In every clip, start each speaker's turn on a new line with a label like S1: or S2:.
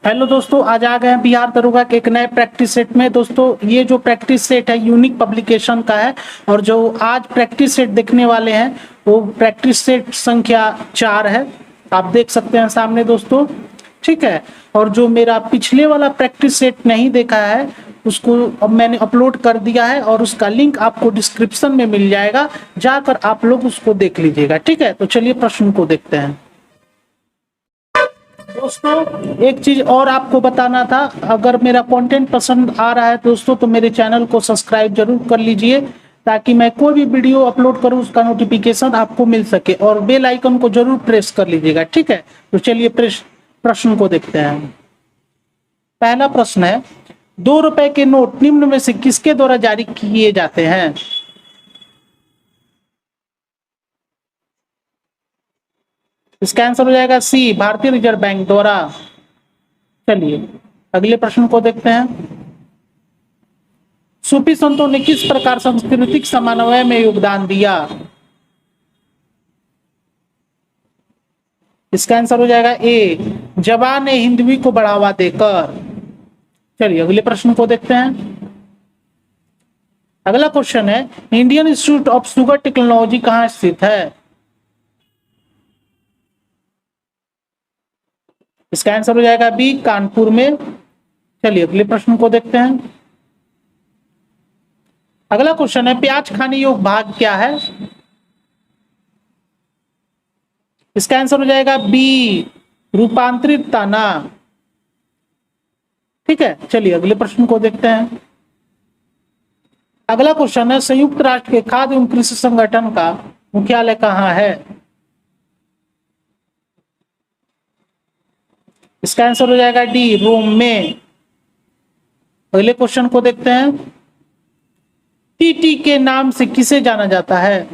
S1: Hello दोस्तों, आज आ गए हैं बिहार दरोगा के एक नए प्रैक्टिस सेट में। दोस्तों, ये जो प्रैक्टिस सेट है यूनिक पब्लिकेशन का है और जो आज प्रैक्टिस सेट देखने वाले हैं वो प्रैक्टिस सेट संख्या 4 है। आप देख सकते हैं सामने दोस्तों, ठीक है। और जो मेरा पिछले वाला प्रैक्टिस सेट नहीं देखा है उसको अब मैंने अपलोड कर दिया है और उसका लिंक आपको डिस्क्रिप्शन में मिल जाएगा, जाकर आप लोग उसको देख लीजिएगा, ठीक है। तो चलिए प्रश्न को देखते हैं। दोस्तों, एक चीज और आपको बताना था, अगर मेरा कंटेंट पसंद आ रहा है दोस्तों तो मेरे चैनल को सब्सक्राइब जरूर कर लीजिए, ताकि मैं कोई भी वीडियो अपलोड करूं उसका नोटिफिकेशन आपको मिल सके, और बेल आइकन को जरूर प्रेस कर लीजिएगा, ठीक है। तो चलिए प्रश्न को देखते हैं। पहला प्रश्न है, 2 रुपए के नोट निम्न में से किसके द्वारा जारी किए जाते हैं? इसका आंसर हो जाएगा सी, भारतीय रिजर्व बैंक द्वारा। चलिए अगले प्रश्न को देखते हैं। सूफी संतों ने किस प्रकार सांस्कृतिक समन्वय में योगदान दिया? इसका आंसर हो जाएगा ए, जवान हिंदवी को बढ़ावा देकर। चलिए अगले प्रश्न को देखते हैं। अगला क्वेश्चन है, Indian institute of sugar technology कहां स्थित है? इसका आंसर हो जाएगा बी, कानपुर में। चलिए अगले प्रश्न को देखते हैं। अगला क्वेश्चन है, प्याज खाने योग्य भाग क्या है? इसका आंसर हो जाएगा बी, रूपांतरित तना। ठीक है, चलिए अगले प्रश्न को देखते हैं। अगला क्वेश्चन है, संयुक्त राष्ट्र के खाद्य एवं कृषि संगठन का मुख्यालय कहां है? इसका आंसर हो जाएगा डी, रोम में। अगले क्वेश्चन को देखते हैं। टीटी के नाम से किसे जाना जाता है?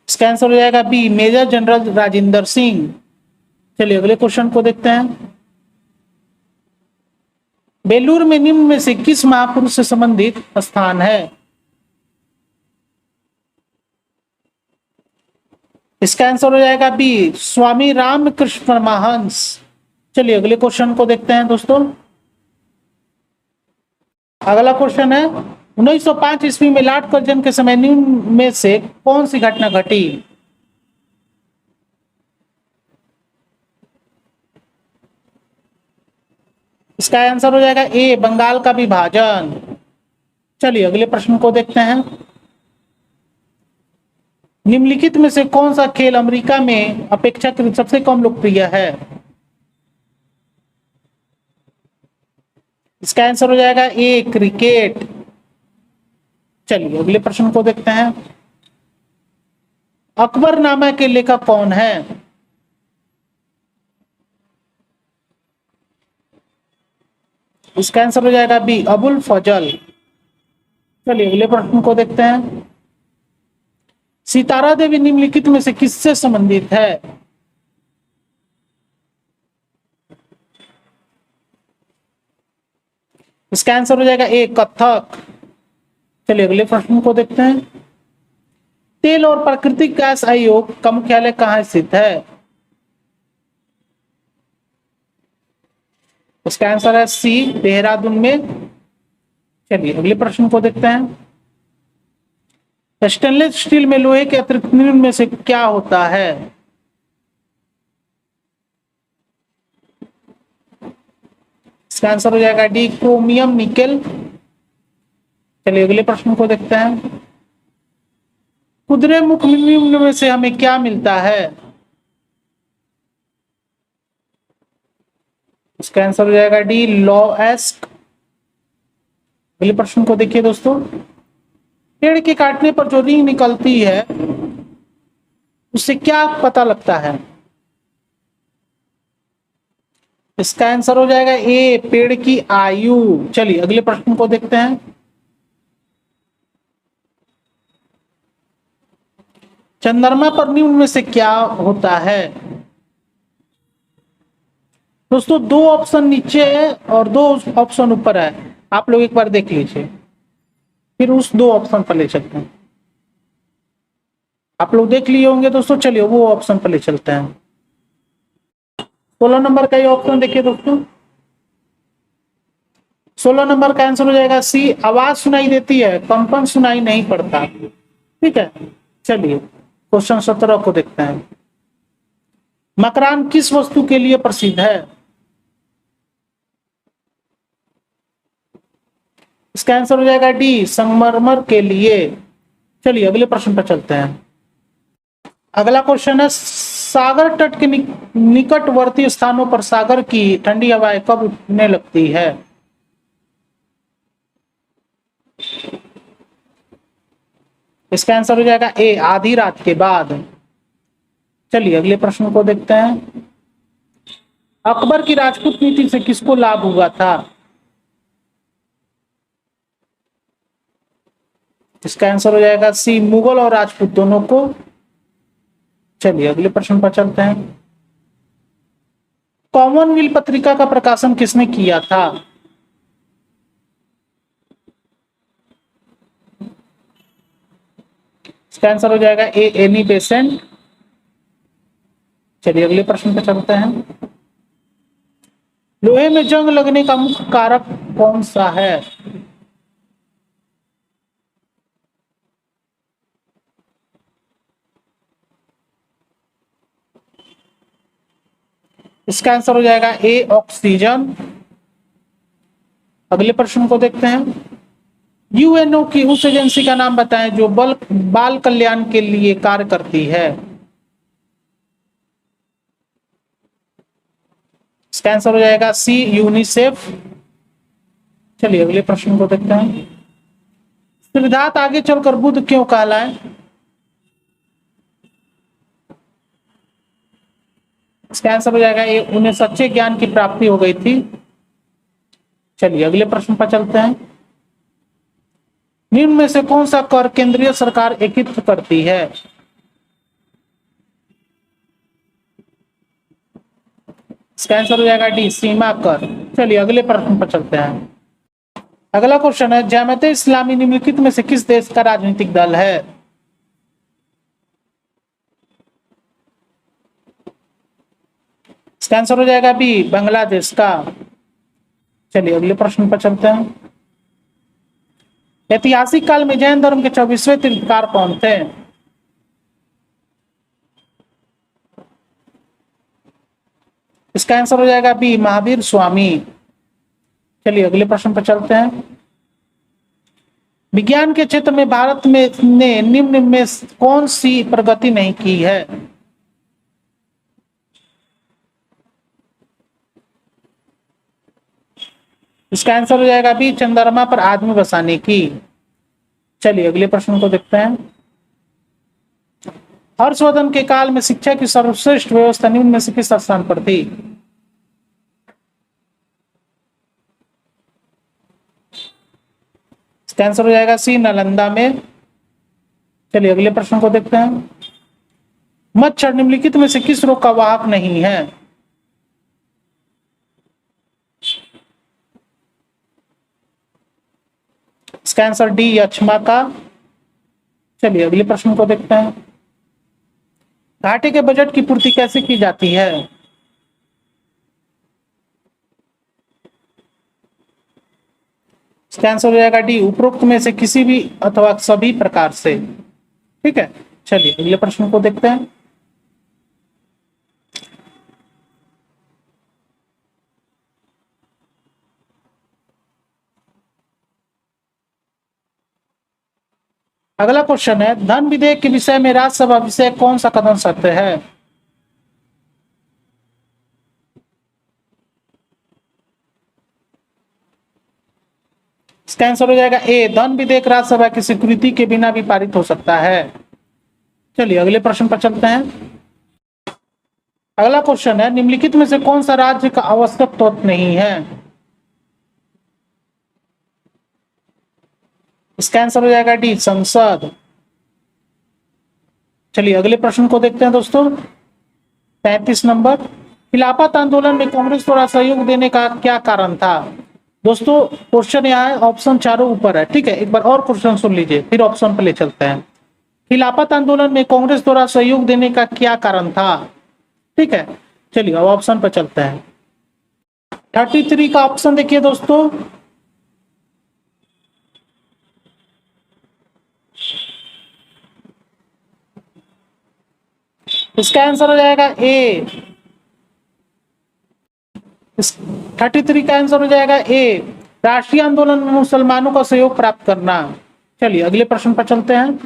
S1: इसका आंसर हो जाएगा B, major general Rajendra Singh. चलिए अगले क्वेश्चन को देखते हैं। बेलूर में निम्न में से किस महापुरुष से संबंधित स्थान है? इसका आंसर हो जाएगा बी, स्वामी रामकृष्ण परमहंस। चलिए अगले क्वेश्चन को देखते हैं दोस्तों। अगला क्वेश्चन है, 1905 ईस्वी में लॉर्ड कर्जन के समय निम्न में से कौन सी घटना घटी? इसका आंसर हो जाएगा ए, बंगाल का विभाजन। चलिए अगले प्रश्न को देखते हैं। निम्नलिखित में से कौन सा खेल अमेरिका में अपेक्षाकृत सबसे कम लोकप्रिय है? इसका आंसर हो जाएगा ए, क्रिकेट। चलिए अगले प्रश्न को देखते हैं। अकबरनामा के लेखक कौन है? इसका आंसर हो जाएगा बी, अबुल फजल। चलिए अगले प्रश्न को देखते हैं। सितारा देवी निम्नलिखित में से किससे संबंधित है? इसका आंसर हो जाएगा ए, कथक। चलिए अगले प्रश्न को देखते हैं। तेल और प्राकृतिक गैस आयोग का मुख्यालय कहां स्थित है? इसका आंसर है सी, देहरादून में। चलिए अगले प्रश्न को देखते हैं। स्टेनलेस स्टील में लोहे के अतिरिक्त निम्न में से क्या होता है? इसका आंसर हो जाएगा डी, क्रोमियम निकेल। चलिए अगले प्रश्न को देखते हैं। कुद्रे मुख निम्न में से हमें क्या मिलता है? इसका आंसर हो जाएगा डी, लॉएस्क। अगले प्रश्न को देखिए दोस्तों। पेड़ के काटने पर जो रिंग निकलती है उससे क्या पता लगता है? इसका आंसर हो जाएगा ए, पेड़ की आयु। चलिए अगले प्रश्न को देखते हैं। चंद्रमा पर निम्न में से क्या होता है? दोस्तों, 2 ऑप्शन नीचे है और 2 ऑप्शन ऊपर है, आप लोग एक बार देख लीजिए, फिर उस 2 ऑप्शन पर ले चलते हैं। आप लोग देख लिए होंगे दोस्तों। चलिए वो ऑप्शन पर ले चलते हैं। 16 नंबर का ये ऑप्शन देखिए दोस्तों, 16 नंबर का आंसर हो जाएगा सी, आवाज सुनाई देती है, कंपन सुनाई नहीं पड़ता। ठीक है, चलिए क्वेश्चन 17 को देखते हैं। मकरान किस वस्तु के लिए प्रसिद्ध है? इसका आंसर हो जाएगा डी, संगमरमर के लिए। चलिए अगले प्रश्न पर चलते हैं। अगला क्वेश्चन है, सागर तट के निकटवर्ती स्थानों पर सागर की ठंडी हवाएं कब उठने लगती है? इसका आंसर हो जाएगा ए, आधी रात के बाद। चलिए अगले प्रश्न को देखते हैं। अकबर की राजपूत नीति से किसको लाभ हुआ था? इसका आंसर हो जाएगा सी, मुगल और राजपूत दोनों को। चलिए अगले प्रश्न पर चलते हैं। कॉमनवेल्थ पत्रिका का प्रकाशन किसने किया था? इसका आंसर हो जाएगा ए, एनी बेसेंट। चलिए अगले प्रश्न पर चलते हैं। लोहे में जंग लगने का मुख्य कारक कौन सा है? इसका आंसर हो जाएगा ए, ऑक्सीजन। अगले प्रश्न को देखते हैं। यूएनओ की उस एजेंसी का नाम बताएं जो बाल कल्याण के लिए कार्य करती है। इसका आंसर हो जाएगा सी, यूनिसेफ। चलिए अगले प्रश्न को देखते हैं। सिद्धार्थ आगे चलकर बुद्ध क्यों कहलाए? इसका आंसर हो जाएगा ये, उन्हें सच्चे ज्ञान की प्राप्ति हो गई थी। चलिए अगले प्रश्न पर चलते हैं। निम्न में से कौन सा कर केंद्रीय सरकार एकत्रित करती है? इसका आंसर हो जाएगा डी, सीमा कर। चलिए अगले प्रश्न पर चलते हैं। अगला क्वेश्चन है, जमात इस्लामी निम्नलिखित में से किस देश का राजनीतिक दल है? इसका आंसर हो जाएगा बी, बांग्लादेश का। चलिए अगले प्रश्न पर चलते हैं। ऐतिहासिक काल में जैन धर्म के 24वें तीर्थंकर कौन थे? इसका आंसर हो जाएगा बी, महावीर स्वामी। चलिए अगले प्रश्न पर चलते हैं। विज्ञान के क्षेत्र में भारत में ने निम्न में कौन सी प्रगति नहीं की है? इसका आंसर हो जाएगा बी, चंद्रमा पर आदमी बसाने की। चलिए अगले प्रश्न को देखते हैं। हर्षवर्धन के काल में शिक्षा की सर्वश्रेष्ठ व्यवस्था निम्न में से किस स्थान पर थी? इसका आंसर हो जाएगा सी, नालंदा में। चलिए अगले प्रश्न को देखते हैं। मच्छर निम्नलिखित में से किस रोग का वाहक नहीं है? इसका आंसर डी, यक्ष्मा का। चलिए अगले प्रश्न को देखते हैं। घाटे के बजट की पूर्ति कैसे की जाती है? इसका आंसर हो जाएगा डी, उपरोक्त में से किसी भी अथवा सभी प्रकार से। ठीक है, चलिए अगले प्रश्न को देखते हैं। अगला क्वेश्चन है, धन विधेयक के विषय में राज्यसभा विषय कौन सा कथन सत्य है? इसका आंसर हो जाएगा ए, धन विधेयक राज्यसभा की स्वीकृति के बिना भी पारित हो सकता है। चलिए अगले प्रश्न पर चलते हैं। अगला क्वेश्चन है, निम्नलिखित में से कौन सा राज्य का आवश्यक तत्व नहीं है? इसका आंसर हो जाएगा डी, संसद। चलिए अगले प्रश्न को देखते हैं दोस्तों। 33 नंबर, खिलाफत आंदोलन में कांग्रेस द्वारा सहयोग देने का क्या कारण था? दोस्तों क्वेश्चन यहाँ है, ऑप्शन चारों ऊपर है। ठीक है, एक बार और क्वेश्चन सुन लीजिए, फिर ऑप्शन पे ले चलते हैं। खिलाफत आंदोलन में कांग्रेस द्वारा सहयोग देने का क्या कारण था? ठीक है, चलिए अब ऑप्शन पर चलते हैं। 33 का ऑप्शन देखिए दोस्तों, इसका आंसर हो जाएगा ए। 33 का आंसर हो जाएगा ए, राष्ट्रीय आंदोलन में मुसलमानों का सहयोग प्राप्त करना। चलिए अगले प्रश्न पर चलते हैं।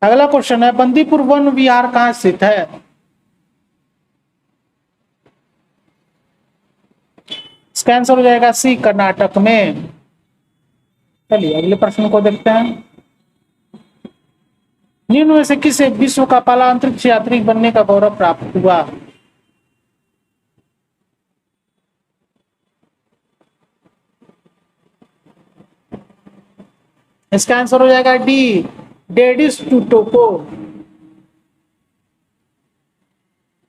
S1: अगला क्वेश्चन है, बंदीपुर वन विहार कहाँ स्थित है? इसका आंसर हो जाएगा सी, कर्नाटक में। चलिए अगले प्रश्न को देखते हैं। निम्न में से किसे विश्व का पहला अंतरिक्ष यात्री बनने का गौरव प्राप्त हुआ? इसका आंसर हो जाएगा डी, डेडिस टूटोको।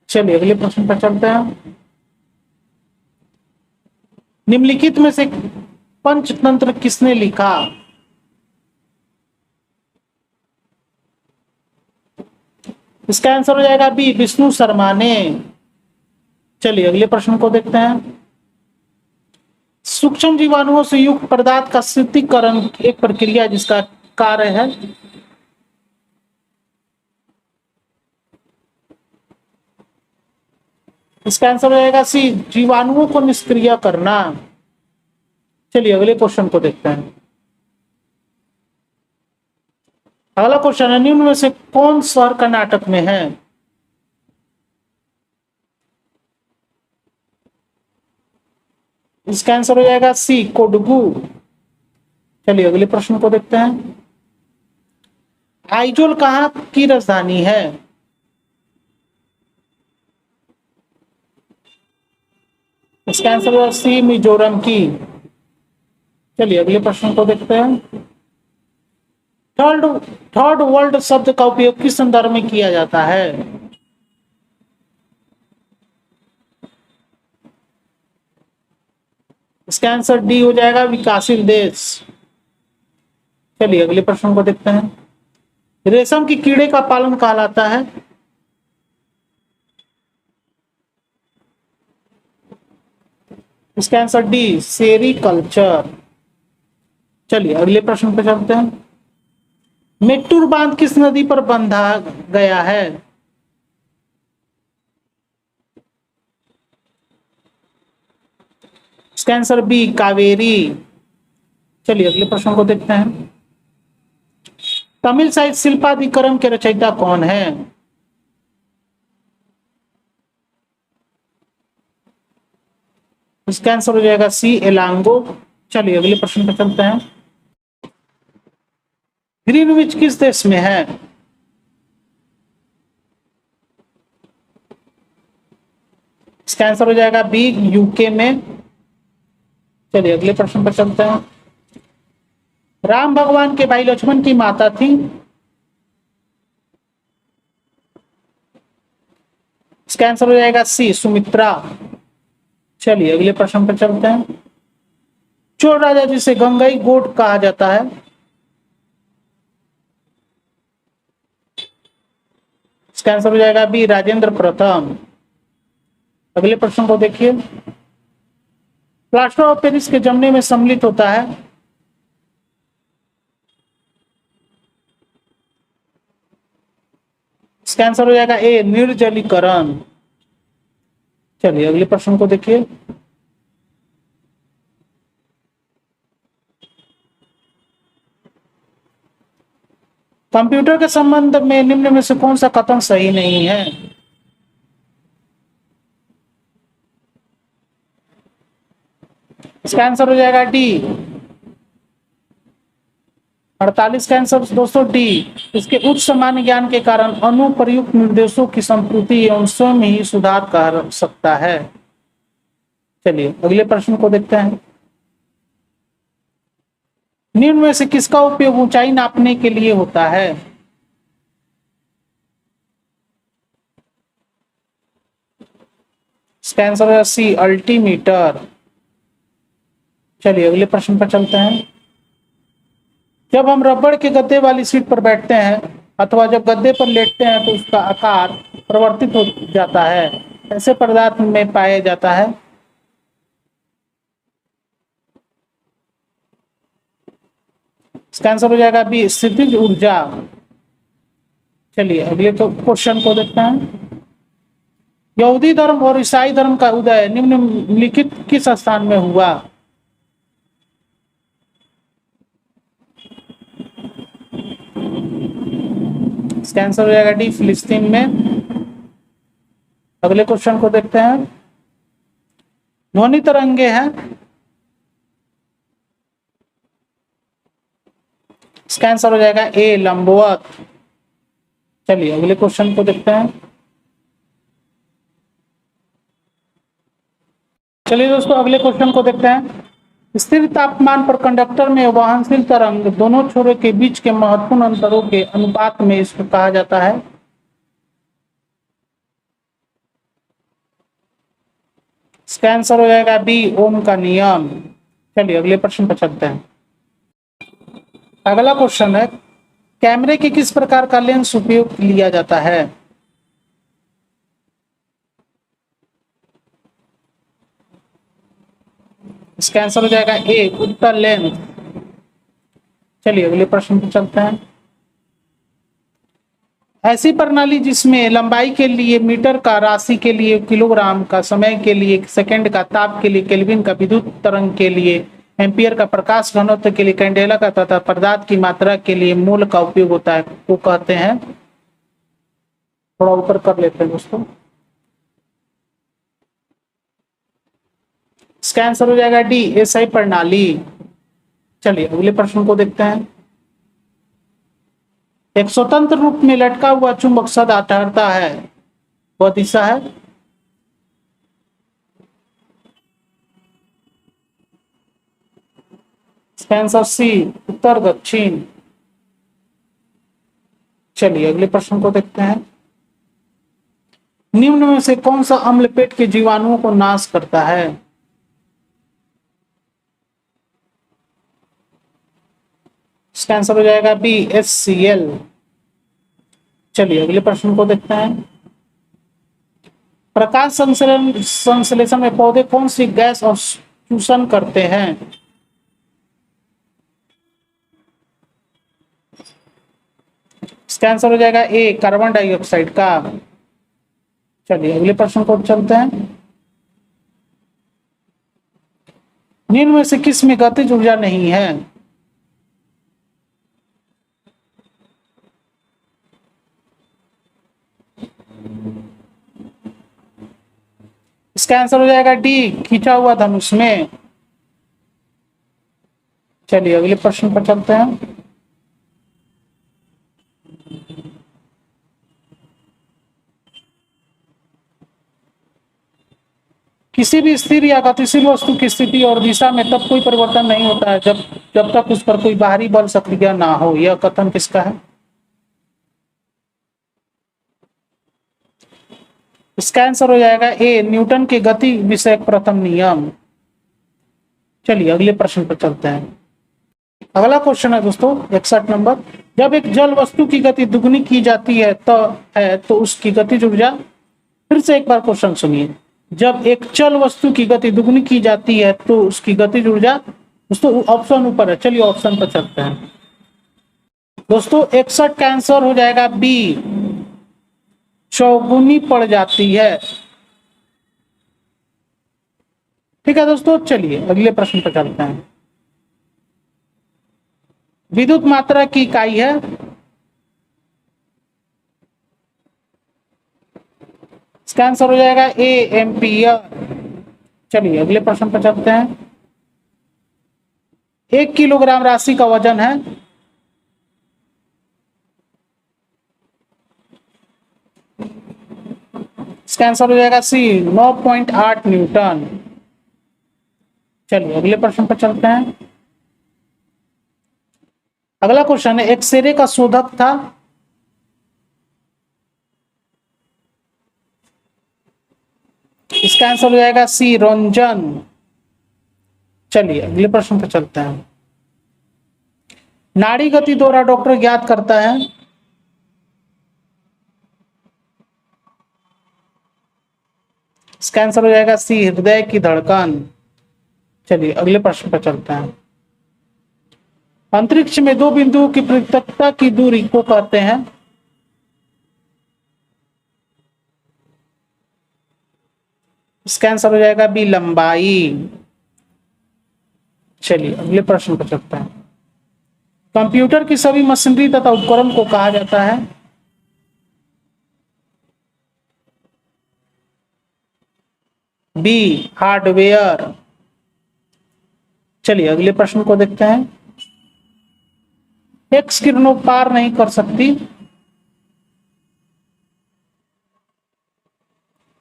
S1: चलिए अगले प्रश्न पर चलते हैं। निम्नलिखित में से पंचतंत्र किसने लिखा? इसका आंसर हो जाएगा बी, विष्णु शर्मा ने। चलिए अगले प्रश्न को देखते हैं। सूक्ष्म जीवाणुओं से युक्त पदार्थ का शीतलीकरण एक प्रक्रिया जिसका कार्य है। इसका आंसर हो जाएगा सी, जीवाणुओं को निष्क्रिय करना। चलिए अगले क्वेश्चन को देखते हैं। अगला क्वेश्चन है, निम्न में से कौन शहर कर्नाटक में है? इसका आंसर हो जाएगा सी, कोडगू। चलिए अगले प्रश्न को देखते हैं। आइजोल कहाँ की राजधानी है? इसका आंसर हो जाएगा सी, मिजोरम की। चलिए अगले प्रश्न को देखते हैं। थर्ड वर्ल्ड शब्द का उपयोग किस संदर्भ में किया जाता है? इसका आंसर डी हो जाएगा, विकासशील देश। चलिए अगले प्रश्न को देखते हैं। रेशम की कीड़े का पालन कहलाता है? इसका आंसर डी, सेरीकल्चर। चलिए अगले प्रश्न पे चलते हैं। मेट्टूर बांध किस नदी पर बंधा गया है? इसका आंसर बी, कावेरी। चलिए अगले प्रश्न को देखते हैं। तमिल साहित्य शिल्पाधिकरण के रचयिता कौन है? इसका आंसर हो जाएगा सी, एलांगो। चलिए अगले प्रश्न पर चलते हैं। ग्रीनविच किस देश में है? इसका आंसर हो जाएगा बी, यूके में। चलिए अगले प्रश्न पर चलते हैं। राम भगवान के भाई लक्ष्मण की माता थी? इसका आंसर हो जाएगा सी, सुमित्रा। चलिए अगले प्रश्न पर चलते हैं। चोर राजा जिसे गंगई गोट कहा जाता है? इसका आंसर हो जाएगा बी, राजेंद्र प्रथम। अगले प्रश्न को देखिए। प्लास्टर ऑफ पेरिस के जमने में सम्मिलित होता है? इसका आंसर हो जाएगा ए, निर्जलीकरण। चलिए अगले प्रश्न को देखिए। कंप्यूटर के संबंध में निम्न में से कौन सा कथन सही नहीं है? इसका आंसर हो जाएगा डी, 48 का आंसर दोस्तों डी। इसके उच्च सामान्य ज्ञान के कारण अनुप्रयुक्त निर्देशों की संपूर्ति एवं स्वयं ही सुधार कर सकता है। चलिए अगले प्रश्न को देखते हैं। निम्न में से किसका उपयोग ऊंचाई नापने के लिए होता है? इसका आंसर है सी, अल्टीमीटर। चलिए अगले प्रश्न पर चलते हैं। जब हम रबड़ के गद्दे वाली सीट पर बैठते हैं अथवा जब गद्दे पर लेटते हैं तो उसका आकार परिवर्तित हो जाता है। ऐसे पदार्थ में पाया जाता है? इसका आंसर हो जाएगा बी, स्थितिज ऊर्जा। चलिए अगले तो क्वेश्चन को देखते हैं। यहूदी धर्म और ईसाई धर्म का उदय निम्नलिखित किस स्थान में हुआ? इसका आंसर हो जाएगा डी, फिलिस्तीन में। अगले क्वेश्चन को देखते हैं। ध्वनि तरंगे हैं, इसका आंसर हो जाएगा ए, लंबवत। चलिए अगले क्वेश्चन को देखते हैं। चलिए दोस्तों अगले क्वेश्चन को देखते हैं। स्थिर तापमान पर कंडक्टर में वहनशील तरंग दोनों छोरों के बीच के महत्वपूर्ण अंतरों के अनुपात में इसको कहा जाता है? इसका आंसर हो जाएगा बी, ओम का नियम। चलिए अगले प्रश्न पर चलते हैं। अगला क्वेश्चन है, कैमरे के किस प्रकार का लेंस उपयोग लिया जाता है? इसका आंसर हो जाएगा ए, उत्तल लेंस। चलिए अगले प्रश्न पर चलते हैं। ऐसी प्रणाली जिसमें लंबाई के लिए मीटर का, राशि के लिए किलोग्राम का, समय के लिए सेकंड का, ताप के लिए केल्विन का, विद्युत तरंग के लिए एम्पियर का, प्रकाश घनत्व के लिए कैंडेला का तथा पदार्थ की मात्रा के लिए मोल का उपयोग होता है, वो कहते हैं? थोड़ा ऊपर कर लेते हैं दोस्तों। इसका आंसर हो जाएगा डी, एसआई प्रणाली। चलिए अगले प्रश्न को देखते हैं। एक स्वतंत्र रूप में लटका हुआ चुंबक सदा ठहरता है, वह दिशा है? इसका आंसर सी, उत्तर दक्षिण। चलिए अगले प्रश्न को देखते हैं। निम्न में से कौन सा अम्ल पेट के जीवाणुओं को नाश करता है? इसका आंसर हो जाएगा बी, HCl। चलिए अगले प्रश्न को देखते हैं। प्रकाश संश्लेषण में पौधे कौन सी गैस अवशोषण करते हैं? इसका आंसर हो जाएगा ए, कार्बन डाइऑक्साइड का। चलिए अगले प्रश्न को चलते हैं। निम्न में से किस में गतिज ऊर्जा नहीं है? इसका आंसर हो जाएगा डी, खींचा हुआ धनुष में। चलिए अगले प्रश्न पर चलते हैं। किसी भी स्थिर या गतिशील वस्तु की स्थिति और दिशा में तब कोई परिवर्तन नहीं होता है जब तक उस पर कोई बाहरी बल सक्रिय ना हो। यह कथन किसका है? इसका आंसर हो जाएगा ए, न्यूटन के गति विषयक प्रथम नियम। चलिए अगले प्रश्न पर चलते हैं। अगला क्वेश्चन है दोस्तों 61 नंबर। जब एक जल वस्तु की गति दुगनी की जाती है तो उसकी गतिज ऊर्जा, फिर से एक बार क्वेश्चन सुनिए। जब एक चल वस्तु की गति दुगनी की जाती है तो उसकी गतिज ऊर्जा, दोस्तों ऑप्शन ऊपर है, चलिए ऑप्शन पर चलते हैं। दोस्तों 61 का आंसर हो जाएगा बी, चौगुनी पड़ जाती है। ठीक है दोस्तों, चलिए अगले प्रश्न पर चलते हैं। विद्युत मात्रा की इकाई है? इसका आंसर हो जाएगा ए, एम्पियर। चलिए अगले प्रश्न पर चलते हैं। 1 किलोग्राम राशि का वजन है? इसका आंसर हो जाएगा सी, 9.8 न्यूटन। चलिए अगले प्रश्न पर चलते हैं। अगला क्वेश्चन है, एक्सरे का शोधक था? इसका आंसर हो जाएगा सी, रोंजन। चलिए अगले प्रश्न पर चलते हैं। नाड़ी गति द्वारा डॉक्टर ज्ञात करता है? इसका आंसर हो जाएगा सी, हृदय की धड़कन। चलिए अगले प्रश्न पर चलते हैं। अंतरिक्ष में दो बिंदुओं की पृथकता की दूरी को कहते हैं। इसका आंसर हो जाएगा बी, लंबाई। चलिए अगले प्रश्न पर चलते हैं। कंप्यूटर की सभी मशीनरी तथा उपकरण को कहा जाता है। B, hardware. चलिए अगले प्रश्न को देखते हैं। एक्स किरणों पार नहीं कर सकती।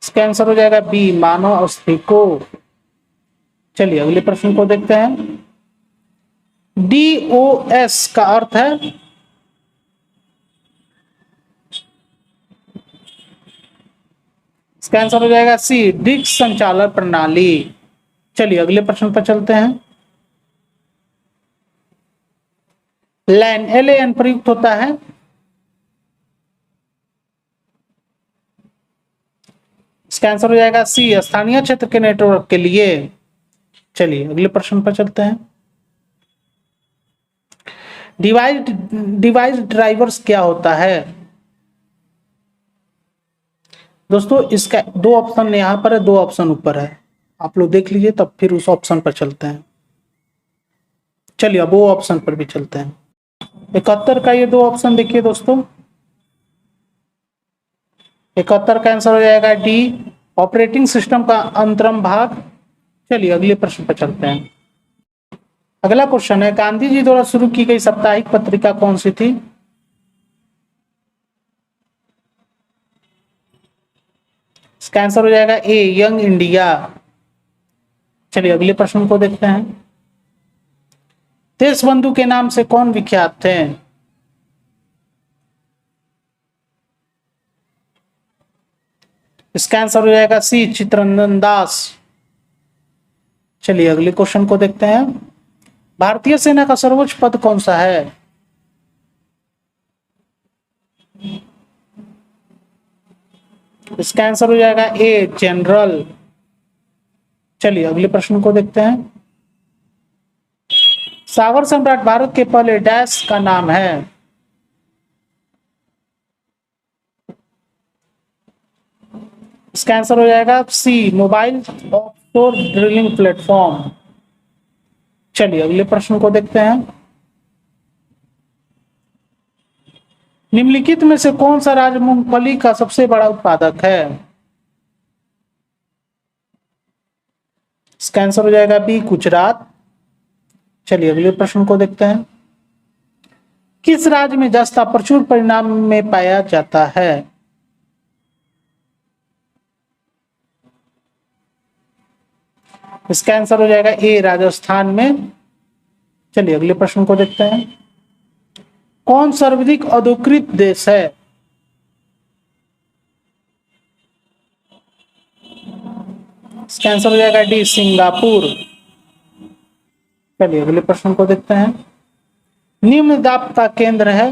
S1: इसका आंसर हो जाएगा बी, मानव अस्तित्व। चलिए अगले प्रश्न को देखते हैं। DOS का अर्थ है। इसका आंसर हो जाएगा सी, डिस्क संचालन प्रणाली। चलिए अगले प्रश्न पर चलते हैं। LAN, LAN प्रयुक्त होता है। इसका आंसर हो जाएगा सी, स्थानीय क्षेत्र के नेटवर्क के लिए। चलिए अगले प्रश्न पर चलते हैं। डिवाइस ड्राइवर्स क्या होता है। दोस्तों इसका दो ऑप्शन यहां पर है, दो ऑप्शन ऊपर है, आप लोग देख लीजिए तब फिर उस ऑप्शन पर चलते हैं। चलिए अब वो ऑप्शन पर भी चलते हैं। 71 का ये दो ऑप्शन देखिए दोस्तों। 71 का आंसर हो जाएगा डी, ऑपरेटिंग सिस्टम का अंतरम भाग। चलिए अगले प्रश्न पर चलते हैं। अगला क्वेश्चन है, गांधी जी द्वारा शुरू की गई साप्ताहिक पत्रिका कौन सी थी। इसका आंसर हो जाएगा ए, यंग इंडिया। चलिए अगले प्रश्न को देखते हैं। देशबंधु के नाम से कौन विख्यात थे। इसका आंसर हो जाएगा सी, चित्तरंजन दास। चलिए अगले क्वेश्चन को देखते हैं। भारतीय सेना का सर्वोच्च पद कौन सा है। इसका आंसर हो जाएगा ए, जनरल। चलिए अगले प्रश्न को देखते हैं। सागर सम्राट भारत के पहले डैश का नाम है। इसका आंसर हो जाएगा सी, मोबाइल ऑफशोर ड्रिलिंग प्लेटफॉर्म। चलिए अगले प्रश्न को देखते हैं। निम्नलिखित में से कौन सा राज्य मूंगफली का सबसे बड़ा उत्पादक है। इसका आंसर हो जाएगा बी, गुजरात। चलिए अगले प्रश्न को देखते हैं। किस राज्य में जस्ता प्रचुर परिमाण में पाया जाता है। इसका आंसर हो जाएगा ए, राजस्थान में। चलिए अगले प्रश्न को देखते हैं। कौन सर्वाधिक औद्योगिक देश है। इसका आंसर हो जाएगा डी, सिंगापुर। चलिए अगले प्रश्न को देखते हैं। निम्न दाब का केंद्र है।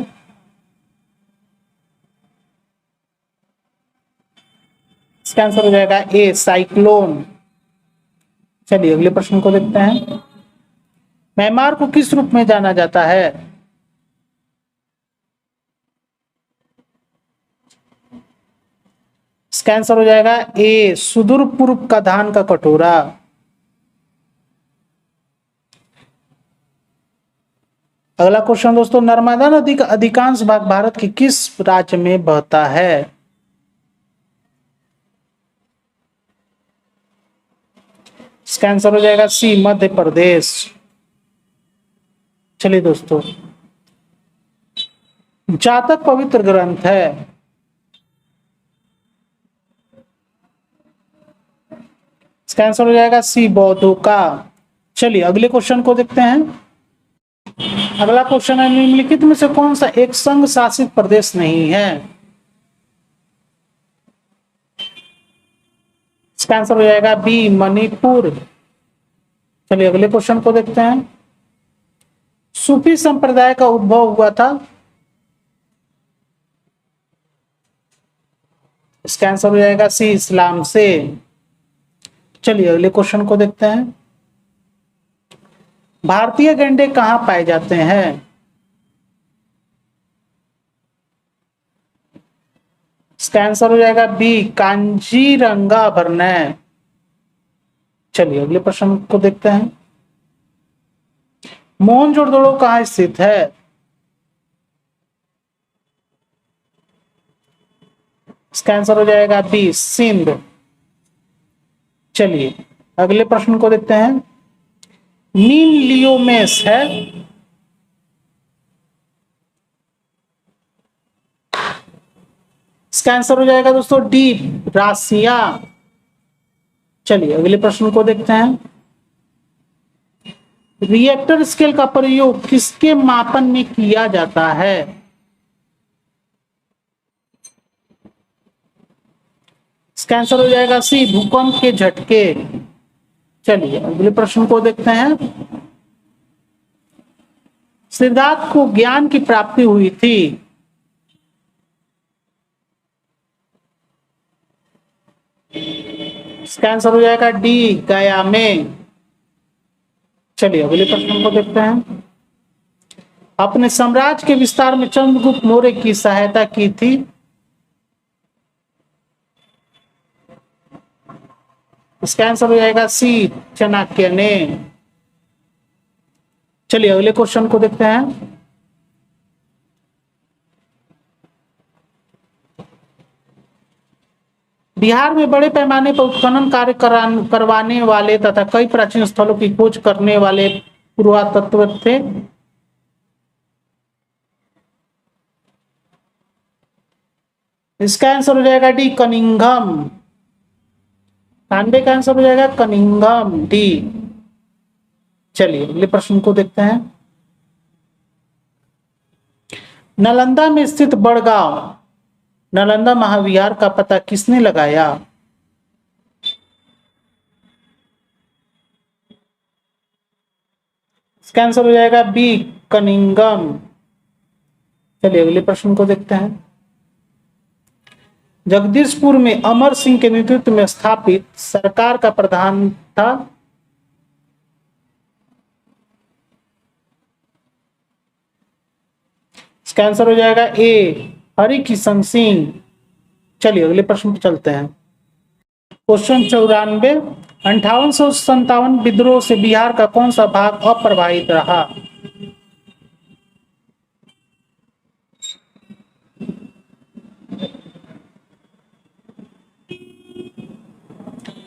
S1: इसका आंसर हो जाएगा ए, साइक्लोन। चलिए अगले प्रश्न को देखते हैं। म्यांमार को किस रूप में जाना जाता है। इसका आंसर हो जाएगा ए, सुदूर पूर्व का धान का कटोरा। अगला क्वेश्चन दोस्तों, नर्मदा नदी का अधिकांश भाग भारत के किस राज्य में बहता है। इसका आंसर हो जाएगा सी, मध्य प्रदेश। चलिए दोस्तों, जातक पवित्र ग्रंथ है। इसका आंसर हो जाएगा सी, बौद्धों का। चलिए अगले क्वेश्चन को देखते हैं। अगला क्वेश्चन है, निम्नलिखित में से कौन सा एक संघ शासित प्रदेश नहीं है। इसका आंसर हो जाएगा बी, मणिपुर। चलिए अगले क्वेश्चन को देखते हैं। सूफी संप्रदाय का उद्भव हुआ था। इसका आंसर हो जाएगा सी, इस्लाम से। चलिए अगले क्वेश्चन को देखते हैं। भारतीय गैंडे कहाँ पाए जाते हैं? इसका आंसर हो जाएगा बी, कांजीरंगा बरनय। चलिए अगले प्रश्न को देखते हैं। मोहनजोदड़ो कहाँ स्थित है? इसका आंसर हो जाएगा बी, सिंध। चलिए अगले प्रश्न को देखते हैं। नील लियोमेस है इसका आंसर हो जाएगा दोस्तों डी, रासिया। चलिए अगले प्रश्न को देखते हैं। रिएक्टर स्केल का प्रयोग किसके मापन में किया जाता है? इसका आंसर हो जाएगा सी, भूकंप के झटके। चलिए अगले प्रश्न को देखते हैं। सिद्धार्थ को ज्ञान की प्राप्ति हुई थी? इसका आंसर हो जाएगा डी, गया में। चलिए अगले प्रश्न को देखते हैं। अपने साम्राज्य के विस्तार में चंद्रगुप्त मौर्य की सहायता की थी? इसका आंसर हो जाएगा सी, चाणक्य ने। चलिए अगले क्वेश्चन को देखते हैं। बिहार में बड़े पैमाने पर उत्खनन कार्य करवाने वाले तथा कई प्राचीन स्थलों की खोज करने वाले पुरातत्व थे? इसका आंसर हो जाएगा डी, कनिंघम। 98 का आंसर हो जाएगा कनिंघम, डी। चलिए अगले प्रश्न को देखते हैं। नालंदा में स्थित बड़गांव नालंदा महाविहार का पता किसने लगाया? इसका आंसर हो जाएगा बी, कनिंघम। चलिए अगले प्रश्न को देखते हैं। जगदीशपुर में अमर सिंह के नेतृत्व में स्थापित सरकार का प्रधान था? इसका आंसर हो जाएगा ए, हरि किशन सिंह। चलिए अगले प्रश्न पर चलते हैं। क्वेश्चन 94। 5857 विद्रोह से बिहार का कौन सा भाग अप्रभावित रहा?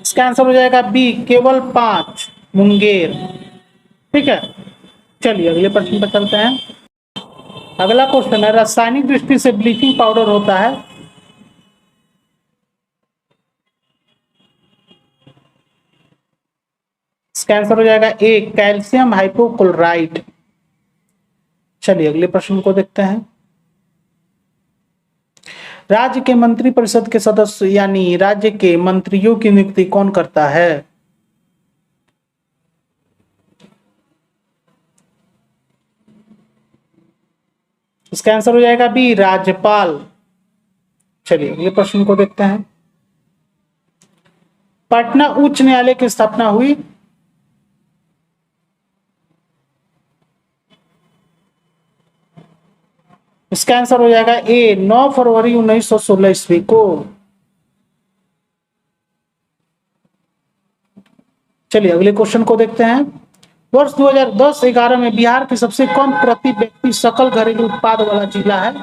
S1: इसका आंसर हो जाएगा बी, केवल 5, मुंगेर। ठीक है, चलिए अगले प्रश्न पर चलते हैं। अगला क्वेश्चन है, रासायनिक दृष्टि से ब्लीचिंग पाउडर होता है? इसका आंसर हो जाएगा ए, कैल्शियम हाइपोक्लोराइड। चलिए अगले प्रश्न को देखते हैं। राज्य के मंत्रिपरिषद के सदस्य यानी राज्य के मंत्रियों की नियुक्ति कौन करता है? इसका आंसर हो जाएगा बी, राज्यपाल। चलिए अगले प्रश्न को देखते हैं। पटना उच्च न्यायालय की स्थापना हुई? इसका आंसर हो जाएगा ए, 9 फरवरी 1916 ईस्वी को। चलिए अगले क्वेश्चन को देखते हैं। वर्ष 2010-11 में बिहार की सबसे कम प्रति व्यक्ति सकल घरेलू उत्पाद वाला जिला है?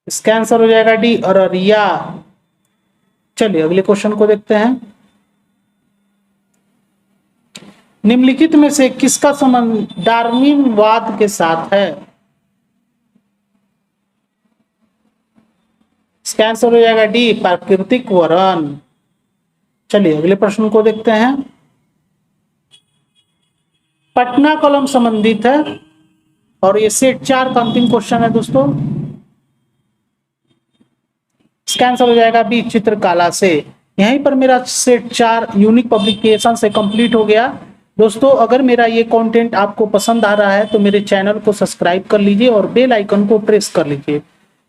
S1: इसका आंसर हो जाएगा डी, अररिया। चलिए अगले क्वेश्चन को देखते हैं। निम्नलिखित में से किसका संबंध डार्विनवाद के साथ है? इसका आंसर हो जाएगा डी, प्राकृतिक वरण। चलिए अगले प्रश्न को देखते हैं। पटना कलम संबंधित है और ये सेट 4 का अंतिम क्वेश्चन है दोस्तों। इसका आंसर हो जाएगा बी, चित्रकला से। यहीं पर मेरा सेट 4 यूनिक पब्लिकेशन से कंप्लीट हो गया। दोस्तों अगर मेरा ये कंटेंट आपको पसंद आ रहा है तो मेरे चैनल को सब्सक्राइब कर लीजिए और बेल आइकन को प्रेस कर लीजिए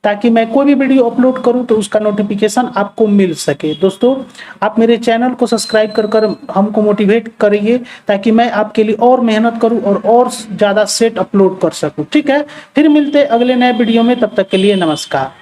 S1: ताकि मैं कोई भी वीडियो अपलोड करूं तो उसका नोटिफिकेशन आपको मिल सके। दोस्तों आप मेरे चैनल को सब्सक्राइब कर हमको मोटिवेट करिए ताकि मैं आपके लिए और मेहनत करूं और ज़्यादा सेट अपलोड कर सकूं। ठीक है, फिर मिलते अगले नए वीडियो में, तब तक के लिए नमस्कार।